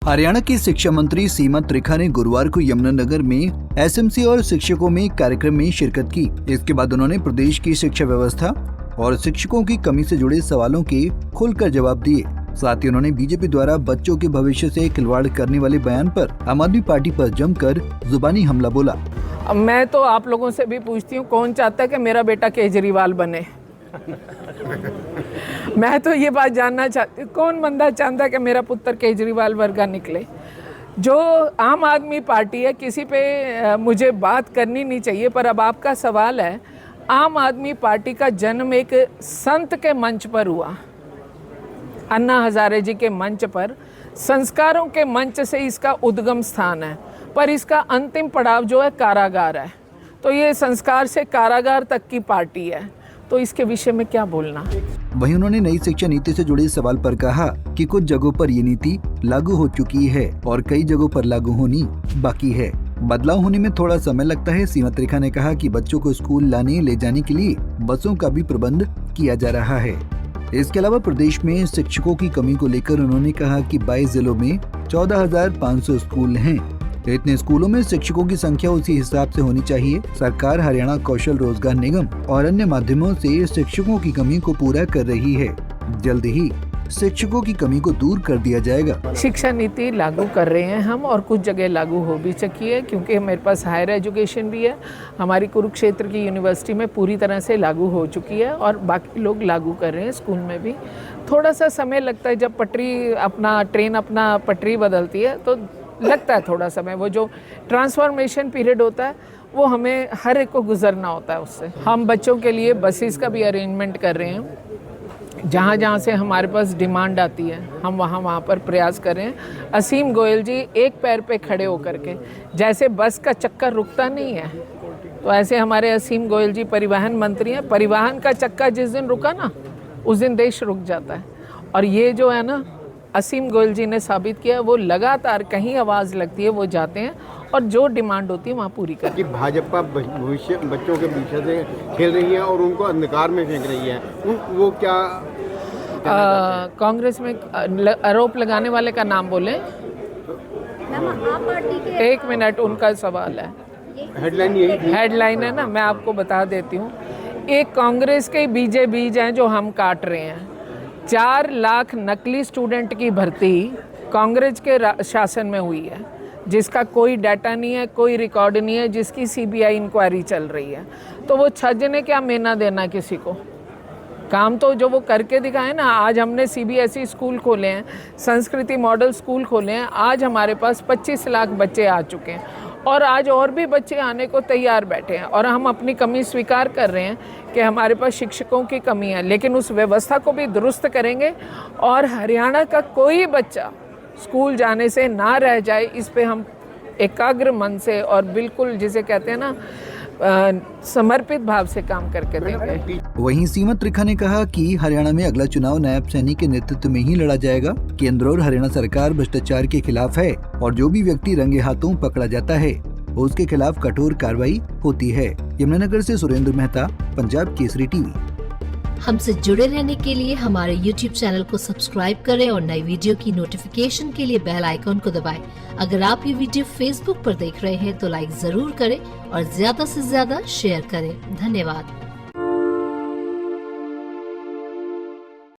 हरियाणा की शिक्षा मंत्री सीमा त्रिखा ने गुरुवार को यमुनानगर में एसएमसी और शिक्षकों में कार्यक्रम में शिरकत की। इसके बाद उन्होंने प्रदेश की शिक्षा व्यवस्था और शिक्षकों की कमी से जुड़े सवालों के खुलकर जवाब दिए। साथ ही उन्होंने बीजेपी द्वारा बच्चों के भविष्य से खिलवाड़ करने वाले बयान पर आम आदमी पार्टी पर जमकर जुबानी हमला बोला। मैं तो आप लोगों से भी पूछती हूँ, कौन चाहता है कि मेरा बेटा केजरीवाल बने? मैं तो ये बात जानना चाहती हूँ, कौन बंदा चाहता है कि मेरा पुत्र केजरीवाल वर्गा निकले? जो आम आदमी पार्टी है, किसी पे मुझे बात करनी नहीं चाहिए, पर अब आपका सवाल है। आम आदमी पार्टी का जन्म एक संत के मंच पर हुआ, अन्ना हजारे जी के मंच पर, संस्कारों के मंच से इसका उद्गम स्थान है, पर इसका अंतिम पड़ाव जो है कारागार है। तो ये संस्कार से कारागार तक की पार्टी है, तो इसके विषय में क्या बोलना। वहीं उन्होंने नई शिक्षा नीति से जुड़े सवाल पर कहा कि कुछ जगहों पर ये नीति लागू हो चुकी है और कई जगहों पर लागू होनी बाकी है। बदलाव होने में थोड़ा समय लगता है। सीमा त्रिखा ने कहा कि बच्चों को स्कूल लाने ले जाने के लिए बसों का भी प्रबंध किया जा रहा है। इसके अलावा प्रदेश में शिक्षकों की कमी को लेकर उन्होंने कहा कि 22 जिलों में 14,500 स्कूल हैं। इतने स्कूलों में शिक्षकों की संख्या उसी हिसाब से होनी चाहिए। सरकार हरियाणा कौशल रोजगार निगम और अन्य माध्यमों से शिक्षकों की कमी को पूरा कर रही है। जल्द ही शिक्षकों की कमी को दूर कर दिया जाएगा। शिक्षा नीति लागू कर रहे हैं हम, और कुछ जगह लागू हो भी चुकी है, क्योंकि मेरे पास हायर एजुकेशन भी है। हमारी कुरुक्षेत्र की यूनिवर्सिटी में पूरी तरह से लागू हो चुकी है और बाकी लोग लागू कर रहे हैं। स्कूल में भी थोड़ा सा समय लगता है, जब ट्रेन अपना पटरी बदलती है तो लगता है थोड़ा समय। वो जो ट्रांसफॉर्मेशन पीरियड होता है वो हमें हर एक को गुजरना होता है उससे। हम बच्चों के लिए बसेस का भी अरेंजमेंट कर रहे हैं। जहाँ जहाँ से हमारे पास डिमांड आती है हम वहाँ पर प्रयास कर रहे हैं। असीम गोयल जी एक पैर पे खड़े होकर के, जैसे बस का चक्कर रुकता नहीं है, तो ऐसे हमारे असीम गोयल जी परिवहन मंत्री हैं। परिवहन का चक्का जिस दिन रुका ना, उस दिन देश रुक जाता है। और ये जो है ना, असीम गोयल जी ने साबित किया, वो लगातार कहीं आवाज़ लगती है वो जाते हैं और जो डिमांड होती है वहाँ पूरी करती है। भाजपा भविष्य बच्चों के भविष्य से खेल रही है और उनको अंधकार में फेंक रही है, वो क्या कांग्रेस में आरोप लगाने वाले का नाम बोले? एक मिनट, उनका सवाल है। हेडलाइन है ना, मैं आपको बता देती हूँ। एक कांग्रेस के बीज हैं जो हम काट रहे हैं। 4 लाख नकली स्टूडेंट की भर्ती कांग्रेस के शासन में हुई है, जिसका कोई डाटा नहीं है, कोई रिकॉर्ड नहीं है, जिसकी सीबीआई इंक्वायरी चल रही है। तो वो छज्ज ने क्या मेना देना किसी को? काम तो जो वो करके दिखाए ना। आज हमने सीबीएसई स्कूल खोले हैं, संस्कृति मॉडल स्कूल खोले हैं। आज हमारे पास 25 लाख बच्चे आ चुके हैं और आज और भी बच्चे आने को तैयार बैठे हैं। और हम अपनी कमी स्वीकार कर रहे हैं कि हमारे पास शिक्षकों की कमी है, लेकिन उस व्यवस्था को भी दुरुस्त करेंगे और हरियाणा का कोई बच्चा स्कूल जाने से ना रह जाए, इस पे हम एकाग्र मन से और बिल्कुल जिसे कहते हैं ना समर्पित भाव से काम करके देंगे। वहीं सीमा त्रिखा ने कहा कि हरियाणा में अगला चुनाव नायब सैनी के नेतृत्व में ही लड़ा जाएगा। केंद्र और हरियाणा सरकार भ्रष्टाचार के खिलाफ है और जो भी व्यक्ति रंगे हाथों पकड़ा जाता है उसके खिलाफ कठोर कार्रवाई होती है। यमुनानगर से सुरेंद्र मेहता, पंजाब केसरी टीवी। हमसे जुड़े रहने के लिए हमारे YouTube चैनल को सब्सक्राइब करें और नई वीडियो की नोटिफिकेशन के लिए बेल आइकॉन को दबाएं। अगर आप ये वीडियो Facebook पर देख रहे हैं तो लाइक जरूर करें और ज्यादा से ज्यादा शेयर करें। धन्यवाद।